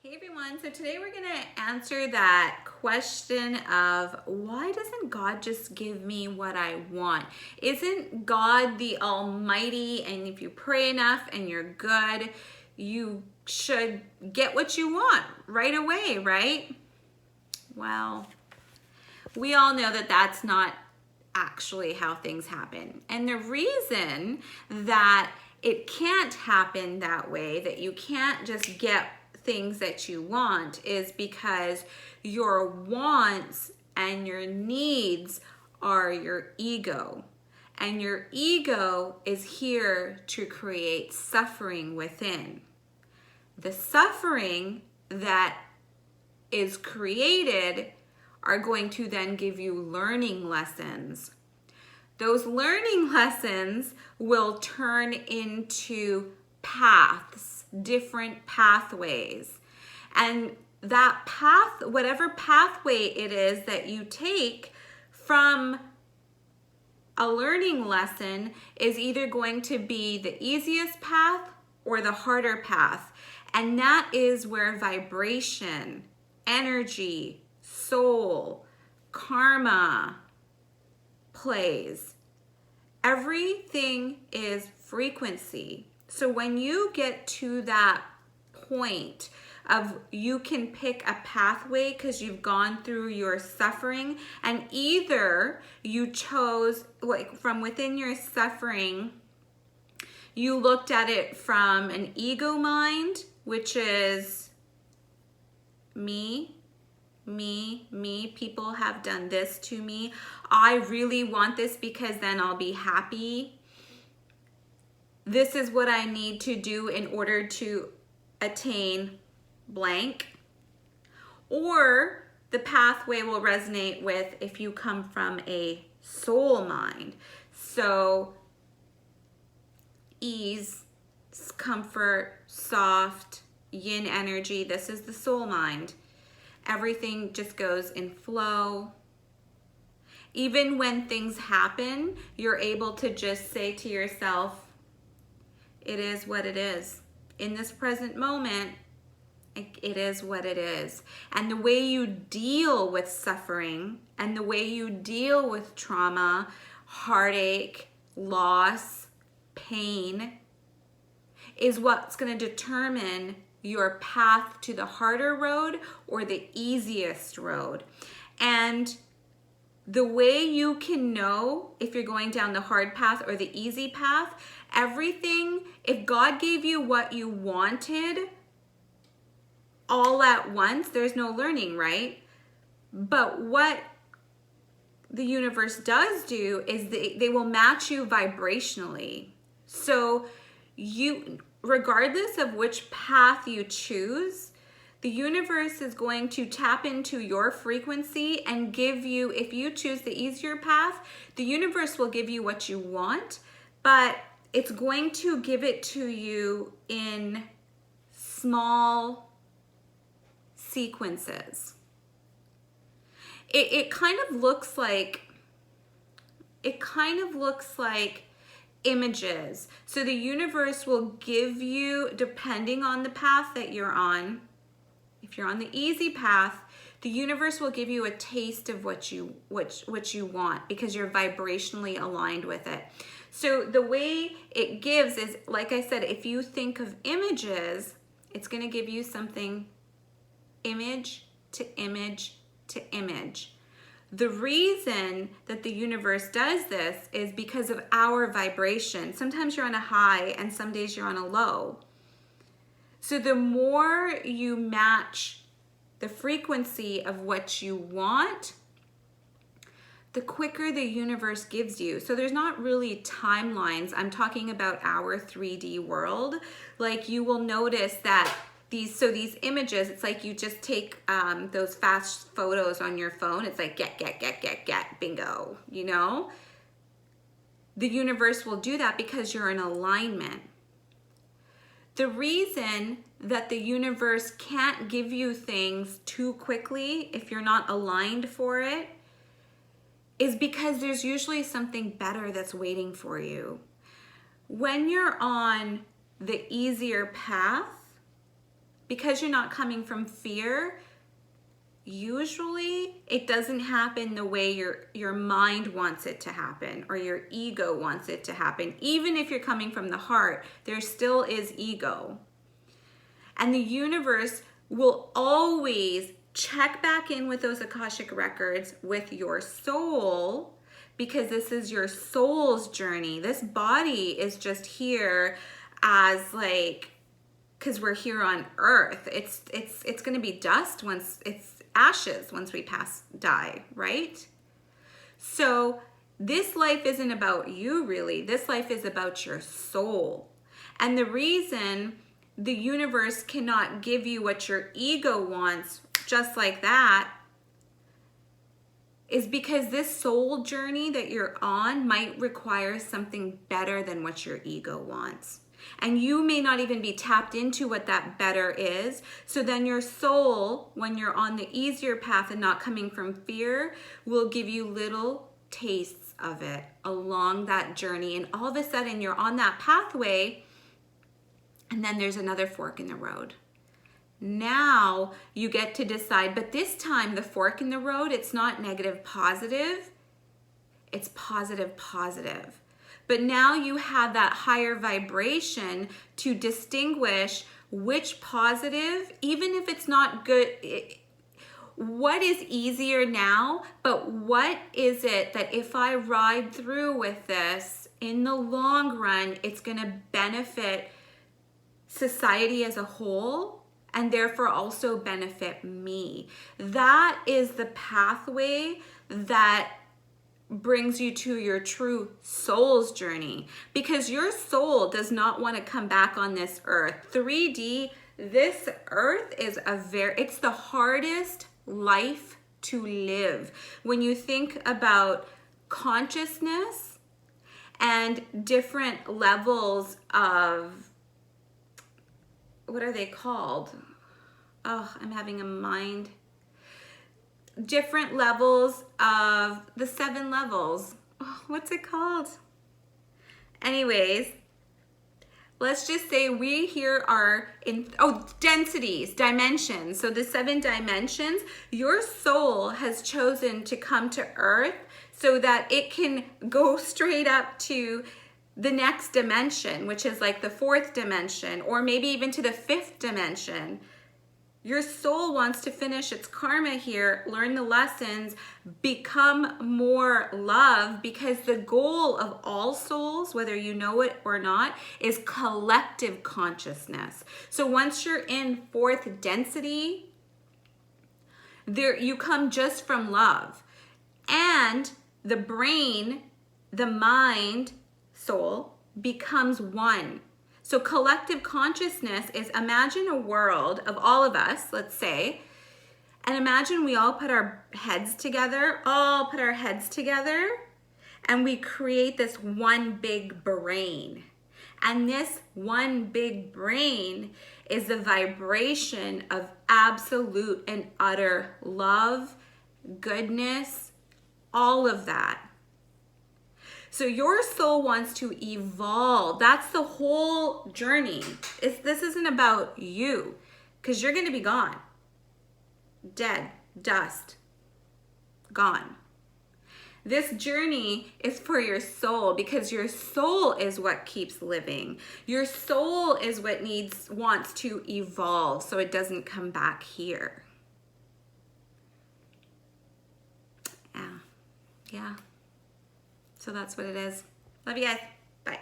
Hey everyone, so today we're going to answer that question of why doesn't God just give me what I want? Isn't God the Almighty, and if you pray enough and you're good, you should get what you want right away, right? Well, we all know that that's not actually how things happen. And the reason that it can't happen that way, that you can't just get things that you want, is because your wants and your needs are your ego. And your ego is here to create suffering within. The suffering that is created are going to then give you learning lessons. Those learning lessons will turn into paths, different pathways. And that path, whatever pathway it is that you take from a learning lesson, is either going to be the easiest path or the harder path. And that is where vibration, energy, soul, karma plays. Everything is frequency. So when you get to that point of you can pick a pathway because you've gone through your suffering, and either you chose, like, from within your suffering, you looked at it from an ego mind, which is me, people have done this to me. I really want this because then I'll be happy. This is what I need to do in order to attain blank. Or the pathway will resonate with if you come from a soul mind. So ease, comfort, soft, yin energy, this is the soul mind. Everything just goes in flow. Even when things happen, you're able to just say to yourself, it is what it is. In this present moment, it is what it is. And the way you deal with suffering and the way you deal with trauma, heartache, loss, pain is what's going to determine your path to the harder road or the easiest road. And the way you can know if you're going down the hard path or the easy path, everything, if God gave you what you wanted all at once, there's no learning, right? But what the universe does do is they will match you vibrationally. So you, regardless of which path you choose, the universe is going to tap into your frequency and give you, if you choose the easier path, the universe will give you what you want, but it's going to give it to you in small sequences. It kind of looks like images. So the universe will give you, depending on the path that you're on, if you're on the easy path, the universe will give you a taste of what you want because you're vibrationally aligned with it. So the way it gives is, like I said, if you think of images, it's going to give you something image to image to image. The reason that the universe does this is because of our vibration. Sometimes you're on a high and some days you're on a low. So the more you match the frequency of what you want, the quicker the universe gives you. So there's not really timelines. I'm talking about our 3D world. Like, you will notice that these images, it's like you just take those fast photos on your phone. It's like get, bingo, you know? The universe will do that because you're in alignment. The reason that the universe can't give you things too quickly if you're not aligned for it is because there's usually something better that's waiting for you. When you're on the easier path, because you're not coming from fear, usually it doesn't happen the way your mind wants it to happen or your ego wants it to happen. Even if you're coming from the heart, there still is ego. And the universe will always check back in with those Akashic records with your soul, because this is your soul's journey. This body is just here as like, because we're here on earth. It's going to be dust once, it's ashes once we die, right? So this life isn't about you really. This life is about your soul. And the reason the universe cannot give you what your ego wants just like that is because this soul journey that you're on might require something better than what your ego wants. And you may not even be tapped into what that better is. So then your soul, when you're on the easier path and not coming from fear, will give you little tastes of it along that journey. And all of a sudden you're on that pathway, and then there's another fork in the road. Now you get to decide, but this time the fork in the road, it's not negative positive, it's positive positive. But now you have that higher vibration to distinguish which positive, even if it's not good, what is easier now, but what is it that if I ride through with this, in the long run, it's gonna benefit society as a whole and therefore also benefit me. That is the pathway that brings you to your true soul's journey, because your soul does not want to come back on this earth. 3D, this earth is it's the hardest life to live. When you think about consciousness and different levels of, what are they called? Oh, I'm having a mind. Different levels of the 7 levels. Oh, what's it called? Anyways, let's just say we here are in, densities, dimensions. So the 7 dimensions, your soul has chosen to come to earth so that it can go straight up to the next dimension, which is like the 4th dimension, or maybe even to the 5th dimension. Your soul wants to finish its karma here, learn the lessons, become more love, because the goal of all souls, whether you know it or not, is collective consciousness. So once you're in 4th density, you come just from love. And the brain, the mind, soul, becomes one. So collective consciousness is, imagine a world of all of us, let's say, and imagine we all put our heads together, and we create this one big brain. And this one big brain is the vibration of absolute and utter love, goodness, all of that. So your soul wants to evolve. That's the whole journey. This isn't about you, because you're going to be gone. Dead, dust, gone. This journey is for your soul, because your soul is what keeps living. Your soul is what wants to evolve so it doesn't come back here. Yeah. So that's what it is. Love you guys. Bye.